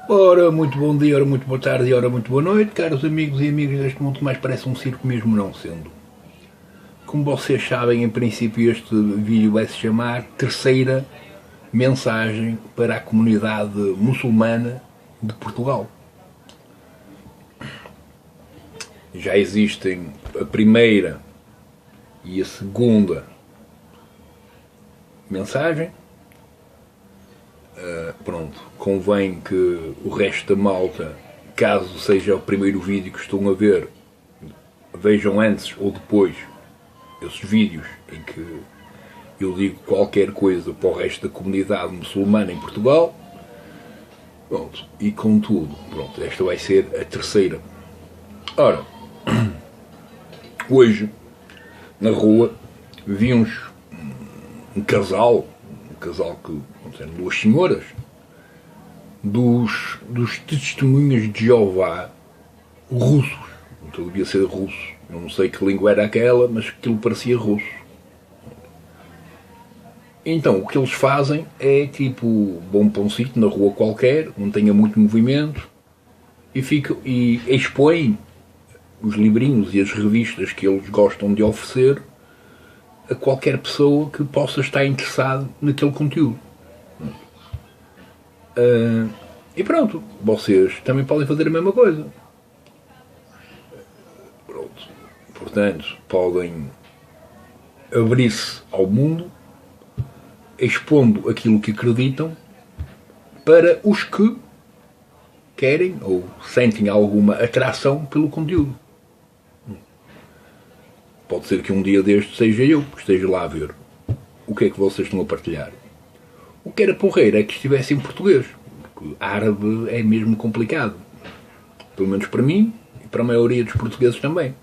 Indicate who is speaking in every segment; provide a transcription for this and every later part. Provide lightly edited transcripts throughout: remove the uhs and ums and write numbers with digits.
Speaker 1: Ora, muito bom dia, ora, muito boa tarde, ora, muito boa noite, caros amigos e amigas deste mundo que mais parece um circo mesmo não sendo. Como vocês sabem, em princípio este vídeo vai se chamar Terceira Mensagem para a Comunidade Muçulmana de Portugal. Já existem a primeira e a segunda mensagem. Pronto, convém que o resto da malta, caso seja o primeiro vídeo que estão a ver, vejam antes ou depois esses vídeos em que eu digo qualquer coisa para o resto da comunidade muçulmana em Portugal. Pronto, e contudo, pronto, esta vai ser a terceira. Ora, hoje, na rua, vimos um casal que eram duas senhoras, dos testemunhas de Jeová russos. Então devia ser russo. Eu não sei que língua era aquela, mas aquilo parecia russo. Então o que eles fazem é tipo, vão para um sítio na rua qualquer, não tenha muito movimento, e expõem os livrinhos e as revistas que eles gostam de oferecer a qualquer pessoa que possa estar interessado naquele conteúdo. E pronto, vocês também podem fazer a mesma coisa. Pronto. Portanto, podem abrir-se ao mundo, expondo aquilo que acreditam para os que querem ou sentem alguma atração pelo conteúdo. Pode ser que um dia deste seja eu que esteja lá a ver o que é que vocês estão a partilhar. O que era porreiro é que estivesse em português, porque árabe é mesmo complicado. Pelo menos para mim e para a maioria dos portugueses também.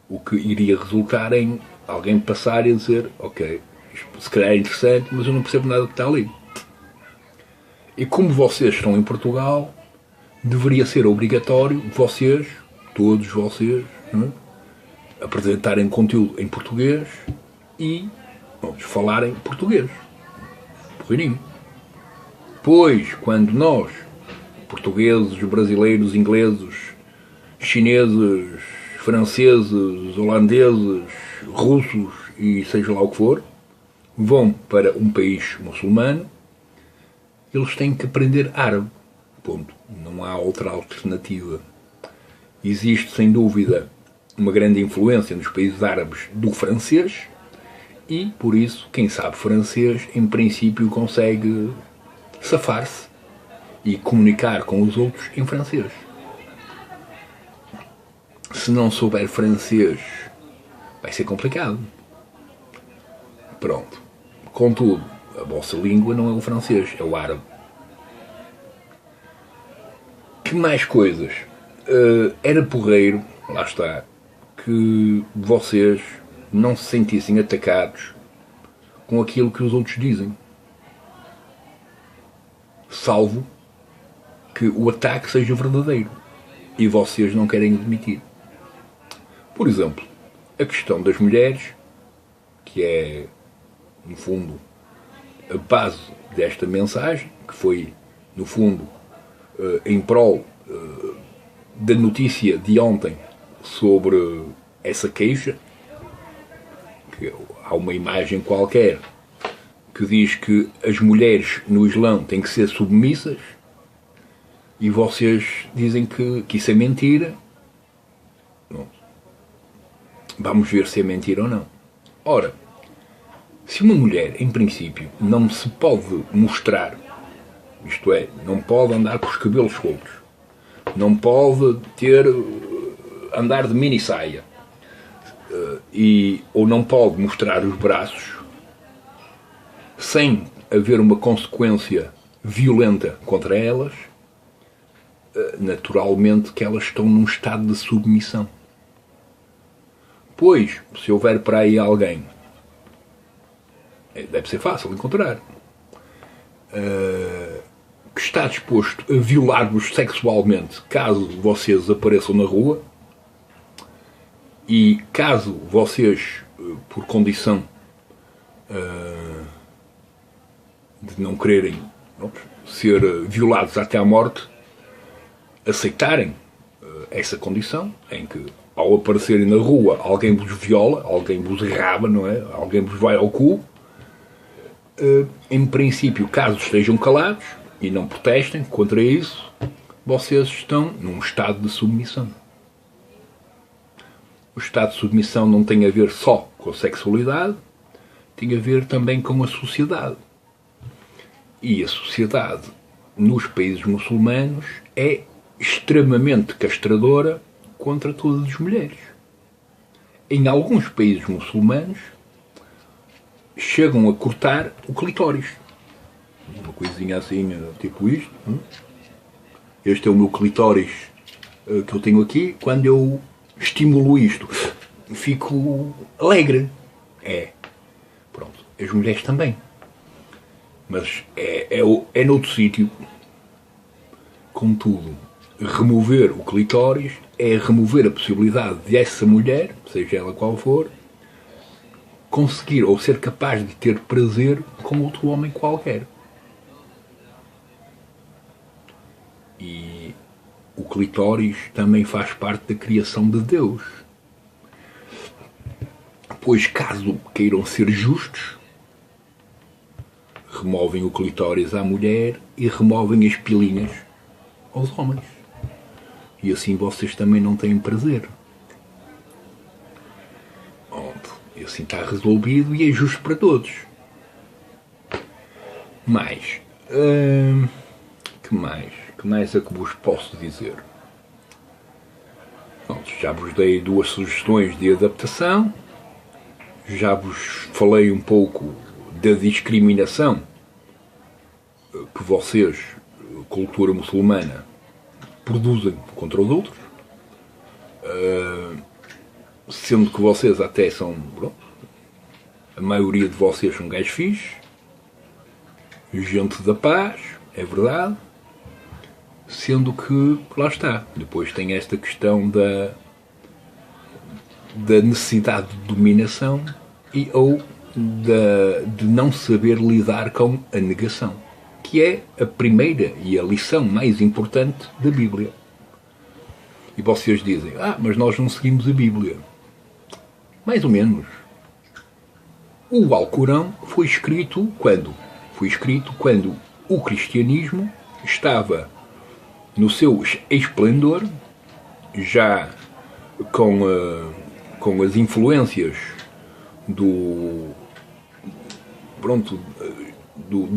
Speaker 1: O que iria resultar em alguém passar e dizer, ok, isto se calhar é interessante, mas eu não percebo nada do que está ali. E como vocês estão em Portugal, deveria ser obrigatório vocês, todos vocês, apresentarem conteúdo em português e falarem português. Porreirinho. Pois, quando nós, portugueses, brasileiros, ingleses, chineses, franceses, holandeses, russos e seja lá o que for, vão para um país muçulmano, eles têm que aprender árabe. Ponto. Não há outra alternativa. Existe, sem dúvida, uma grande influência nos países árabes do francês e, por isso, quem sabe francês, em princípio, consegue safar-se e comunicar com os outros em francês. Se não souber francês, vai ser complicado. Pronto. Contudo, a vossa língua não é o francês, é o árabe. Que mais coisas? Era porreiro, lá está, que vocês não se sentissem atacados com aquilo que os outros dizem. Salvo que o ataque seja verdadeiro e vocês não querem admitir. Por exemplo, a questão das mulheres, que é, no fundo, a base desta mensagem, que foi, no fundo, em prol da notícia de ontem sobre essa queixa, que há uma imagem qualquer que diz que as mulheres no Islão têm que ser submissas e vocês dizem que isso é mentira. Bom, vamos ver se é mentira ou não. Ora, se uma mulher, em princípio, não se pode mostrar, isto é, não pode andar com os cabelos soltos, não pode andar de mini saia, ou não pode mostrar os braços sem haver uma consequência violenta contra elas, naturalmente que elas estão num estado de submissão. Pois, se houver para aí alguém, deve ser fácil encontrar, que está disposto a violar-vos sexualmente caso vocês apareçam na rua, e caso vocês, por condição de não quererem ser violados até à morte, aceitarem essa condição, em que, ao aparecerem na rua, alguém vos viola, alguém vos raba, não é? Alguém vos vai ao cu. Em princípio, caso estejam calados e não protestem contra isso, vocês estão num estado de submissão. O estado de submissão não tem a ver só com a sexualidade, tem a ver também com a sociedade. E a sociedade nos países muçulmanos é extremamente castradora contra todas as mulheres. Em alguns países muçulmanos chegam a cortar o clitóris. Uma coisinha assim, tipo isto. Este é o meu clitóris que eu tenho aqui. Quando eu estimulo isto, fico alegre. Pronto. As mulheres também. Mas é noutro sítio. Contudo, remover o clitóris é remover a possibilidade de essa mulher, seja ela qual for, conseguir ou ser capaz de ter prazer com outro homem qualquer. E o clitóris também faz parte da criação de Deus. Pois, caso queiram ser justos, removem o clitóris à mulher e removem as pilinhas aos homens. E assim vocês também não têm prazer. E assim está resolvido e é justo para todos. Mais. Que mais é que vos posso dizer? Pronto, já vos dei 2 sugestões de adaptação. Já vos falei um pouco da discriminação que vocês, cultura muçulmana, produzem contra os outros. Sendo que vocês até são, pronto, a maioria de vocês são gajos fixes, gente da paz, é verdade, sendo que, lá está, depois tem esta questão da necessidade de dominação ou de não saber lidar com a negação, que é a primeira e a lição mais importante da Bíblia. E vocês dizem, mas nós não seguimos a Bíblia. Mais ou menos. O Alcorão foi escrito quando? Foi escrito quando o cristianismo estava no seu esplendor, já com as influências de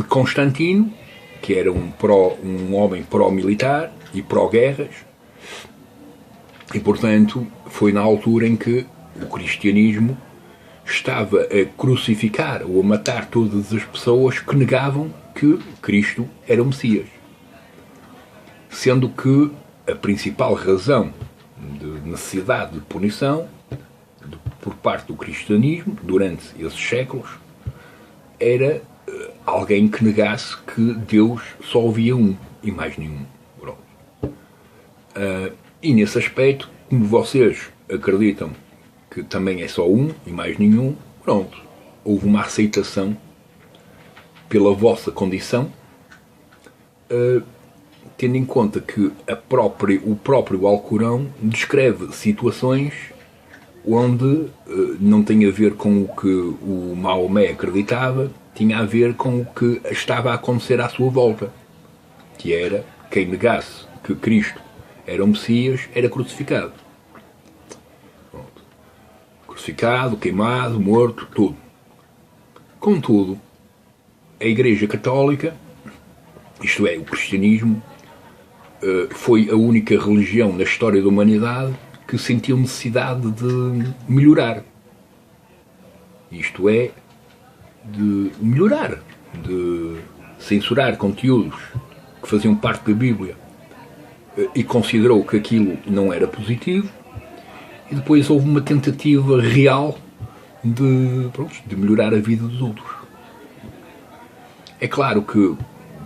Speaker 1: Constantino, que era um homem pró-militar e pró-guerras, e portanto foi na altura em que o cristianismo estava a crucificar ou a matar todas as pessoas que negavam que Cristo era o Messias. Sendo que a principal razão de necessidade de punição por parte do cristianismo, durante esses séculos, era alguém que negasse que Deus só havia um e mais nenhum. E nesse aspecto, como vocês acreditam que também é só um e mais nenhum, pronto, houve uma aceitação pela vossa condição, tendo em conta que o próprio Alcorão descreve situações onde não tem a ver com o que o Maomé acreditava, tinha a ver com o que estava a acontecer à sua volta, que era quem negasse que Cristo era o Messias, era crucificado. Pronto. Crucificado, queimado, morto, tudo. Contudo, a Igreja Católica, isto é, o cristianismo, foi a única religião na história da humanidade que sentiu necessidade de melhorar. Isto é, de melhorar, de censurar conteúdos que faziam parte da Bíblia e considerou que aquilo não era positivo, e depois houve uma tentativa real de melhorar a vida dos outros. É claro que,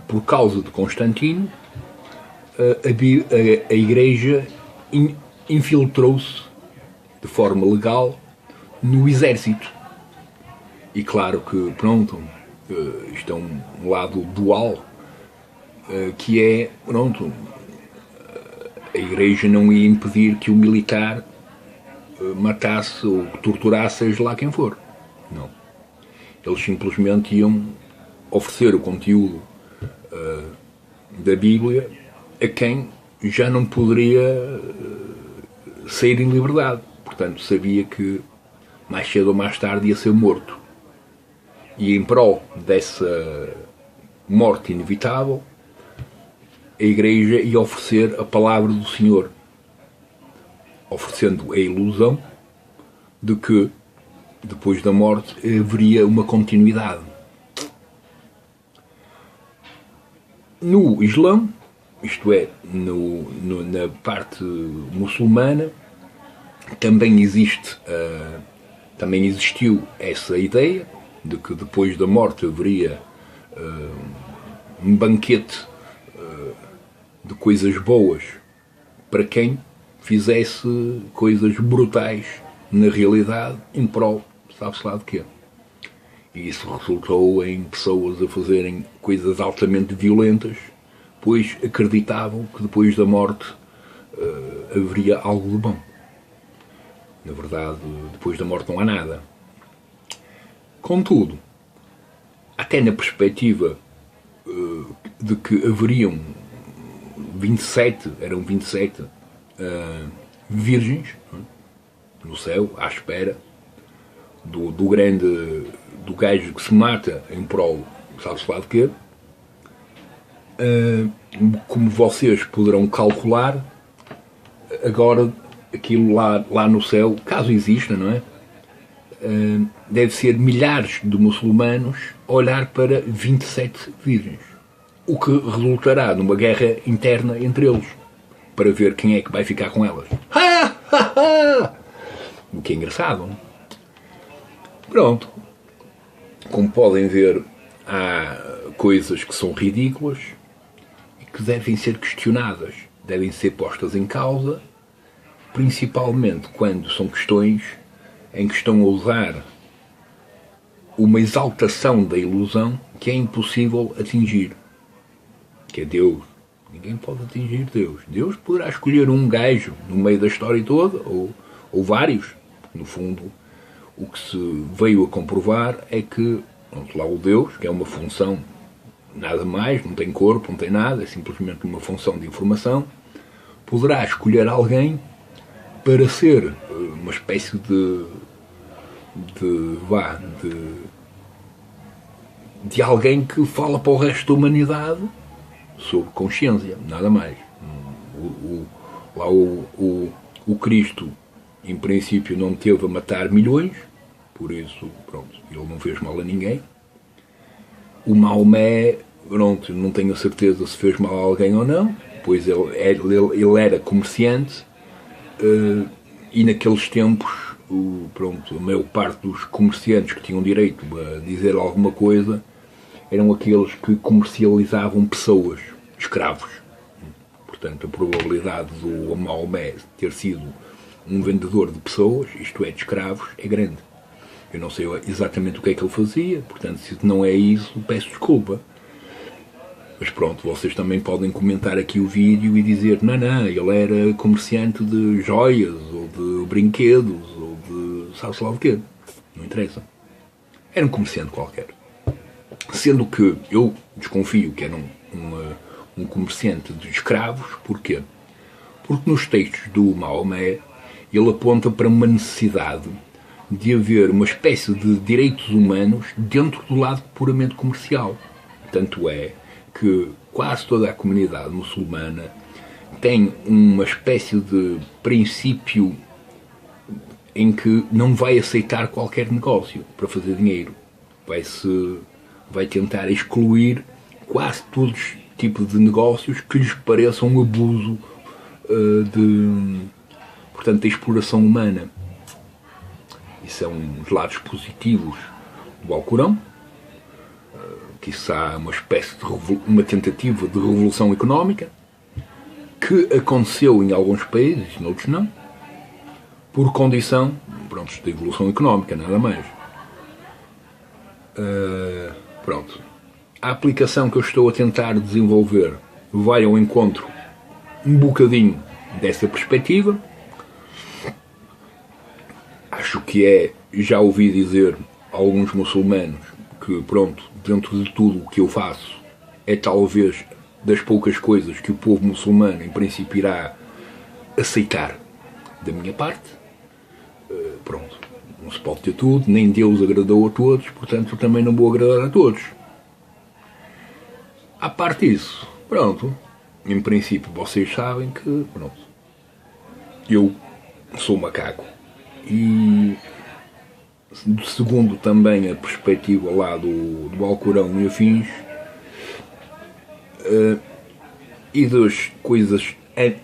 Speaker 1: por causa de Constantino, a Igreja infiltrou-se de forma legal no exército. E claro que, pronto, isto é um lado dual, que é, pronto, a Igreja não ia impedir que o militar matasse ou torturasse seja lá quem for. Não. Eles simplesmente iam oferecer o conteúdo da Bíblia a quem já não poderia sair em liberdade. Portanto, sabia que mais cedo ou mais tarde ia ser morto. E em prol dessa morte inevitável, a Igreja ia oferecer a palavra do Senhor, oferecendo a ilusão de que depois da morte haveria uma continuidade. No Islão, isto é, na parte muçulmana, também existiu essa ideia de que depois da morte haveria um banquete de coisas boas para quem fizesse coisas brutais na realidade em prol, sabe-se lá de quê. E isso resultou em pessoas a fazerem coisas altamente violentas, pois acreditavam que depois da morte haveria algo de bom. Na verdade, depois da morte não há nada. Contudo, até na perspectiva de que haveriam 27 virgens no céu, à espera do gajo que se mata em prol, sabe-se lá de quê. Como vocês poderão calcular, agora aquilo lá no céu, caso exista, não é? Deve ser milhares de muçulmanos a olhar para 27 virgens, o que resultará numa guerra interna entre eles, para ver quem é que vai ficar com elas. O que é engraçado, não? Pronto. Como podem ver, há coisas que são ridículas e que devem ser questionadas, devem ser postas em causa, principalmente quando são questões em que estão a usar uma exaltação da ilusão que é impossível atingir, que é Deus. Ninguém pode atingir Deus. Deus poderá escolher um gajo no meio da história toda, ou vários. No fundo, o que se veio a comprovar é que lá o Deus, que é uma função, nada mais, não tem corpo, não tem nada, é simplesmente uma função de informação, poderá escolher alguém para ser uma espécie de alguém que fala para o resto da humanidade sobre consciência, nada mais. O Cristo, em princípio, não teve a matar milhões, por isso, pronto, ele não fez mal a ninguém. O Maomé, pronto, não tenho a certeza se fez mal a alguém ou não, pois ele era comerciante, e naqueles tempos, pronto, a maior parte dos comerciantes que tinham direito a dizer alguma coisa eram aqueles que comercializavam pessoas, escravos. Portanto, a probabilidade do Maomé ter sido um vendedor de pessoas, isto é, de escravos, é grande. Eu não sei exatamente o que é que ele fazia, portanto, se não é isso, peço desculpa. Mas pronto, vocês também podem comentar aqui o vídeo e dizer não, ele era comerciante de joias, ou de brinquedos, ou de sabe-se lá o quê. Não interessa. Era um comerciante qualquer. Sendo que eu desconfio que era um comerciante de escravos. Porquê? Porque nos textos do Maomé ele aponta para uma necessidade de haver uma espécie de direitos humanos dentro do lado puramente comercial. Tanto é que quase toda a comunidade muçulmana tem uma espécie de princípio em que não vai aceitar qualquer negócio para fazer dinheiro. Vai tentar excluir quase todos os tipos de negócios que lhes pareçam um abuso portanto, da exploração humana. Isso é um dos lados positivos do Alcorão, que isso há uma espécie de uma tentativa de revolução económica que aconteceu em alguns países, noutros não, por condição, pronto, de evolução económica, nada mais. Pronto. A aplicação que eu estou a tentar desenvolver vai ao encontro um bocadinho dessa perspectiva, acho que já ouvi dizer a alguns muçulmanos que, pronto, dentro de tudo o que eu faço, é talvez das poucas coisas que o povo muçulmano, em princípio, irá aceitar da minha parte. Pronto, não se pode ter tudo, nem Deus agradou a todos, portanto, eu também não vou agradar a todos. À parte disso, pronto, em princípio, vocês sabem que, pronto, eu sou macaco. E segundo também a perspectiva lá do Alcorão e afins, e das coisas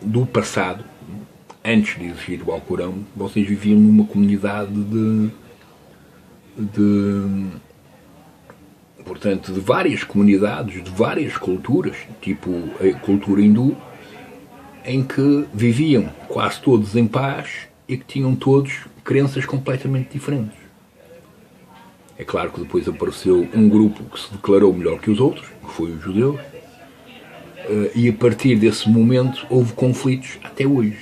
Speaker 1: do passado, antes de existir o Alcorão, vocês viviam numa comunidade portanto, de várias comunidades, de várias culturas, tipo a cultura hindu, em que viviam quase todos em paz e que tinham todos crenças completamente diferentes. É claro que depois apareceu um grupo que se declarou melhor que os outros, que foi os judeus, e a partir desse momento houve conflitos até hoje.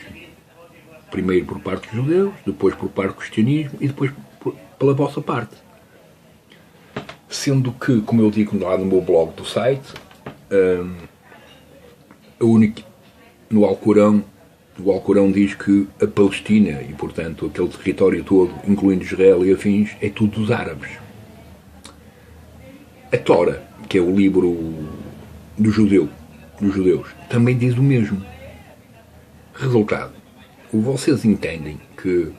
Speaker 1: Primeiro por parte dos judeus, depois por parte do cristianismo e depois pela vossa parte. Sendo que, como eu digo lá no meu blog do site, no Alcorão diz que a Palestina e, portanto, aquele território todo, incluindo Israel e afins, é tudo dos árabes. A Tora, que é o livro dos judeus, também diz o mesmo. Resultado, vocês entendem que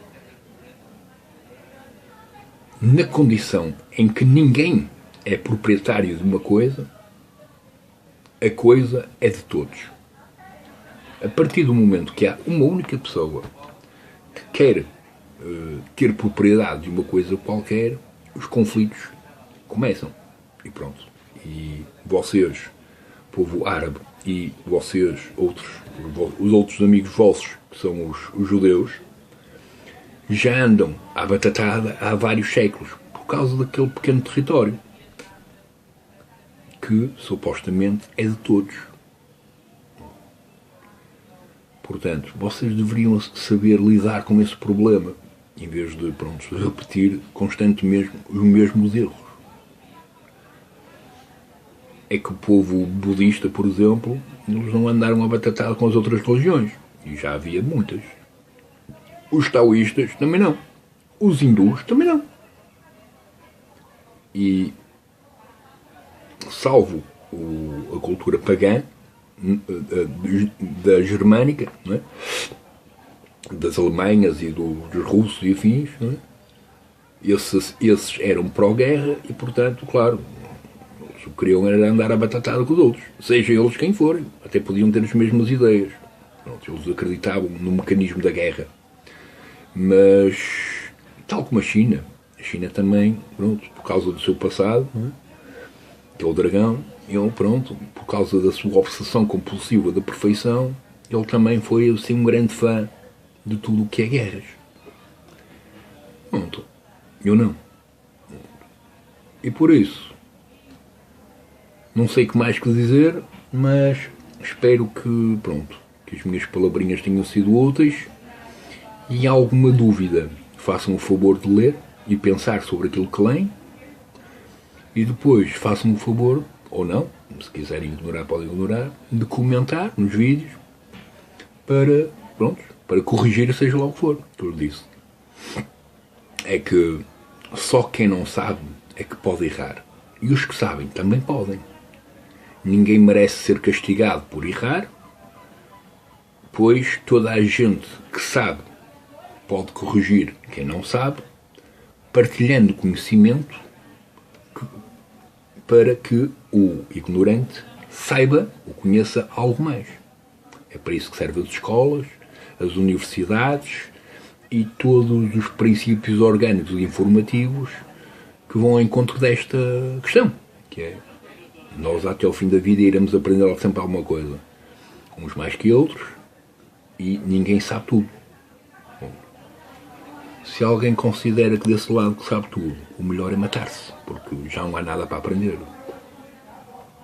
Speaker 1: na condição em que ninguém é proprietário de uma coisa, a coisa é de todos. A partir do momento que há uma única pessoa que quer ter propriedade de uma coisa qualquer, os conflitos começam. E pronto. E vocês, povo árabe, e vocês, os outros amigos vossos, que são os judeus, já andam à batatada há vários séculos, por causa daquele pequeno território, que supostamente é de todos. Portanto, vocês deveriam saber lidar com esse problema, em vez de, pronto, repetir constantemente os mesmos erros. É que o povo budista, por exemplo, eles não andaram a batatada com as outras religiões, e já havia muitas. Os taoístas também não. Os hindus também não. E, salvo a cultura pagã, da germânica, não é? Das Alemanhas e dos russos e afins, não é? Esses eram pró-guerra e, portanto, claro, o que queriam era andar a batatada com os outros, seja eles quem forem, até podiam ter as mesmas ideias. Pronto, eles acreditavam no mecanismo da guerra. Mas, tal como a China também, pronto, por causa do seu passado, não é? Que é o dragão, ele, pronto, por causa da sua obsessão compulsiva da perfeição, ele também foi, assim, um grande fã de tudo o que é guerras. Pronto, eu não. E por isso, não sei o que mais que dizer, mas espero que, pronto, que as minhas palavrinhas tenham sido úteis. E alguma dúvida, façam o favor de ler e pensar sobre aquilo que leem. E depois façam o favor, ou não, se quiserem ignorar, podem ignorar, de comentar nos vídeos para, pronto, para corrigir, seja lá o que for, que eu disse. É que só quem não sabe é que pode errar. E os que sabem também podem. Ninguém merece ser castigado por errar, pois toda a gente que sabe pode corrigir quem não sabe, partilhando conhecimento para que o ignorante saiba ou conheça algo mais. É para isso que servem as escolas, as universidades e todos os princípios orgânicos e informativos que vão ao encontro desta questão, que é, nós até ao fim da vida iremos aprender sempre alguma coisa, uns mais que outros, e ninguém sabe tudo. Bom, se alguém considera que desse lado que sabe tudo, o melhor é matar-se, porque já não há nada para aprender.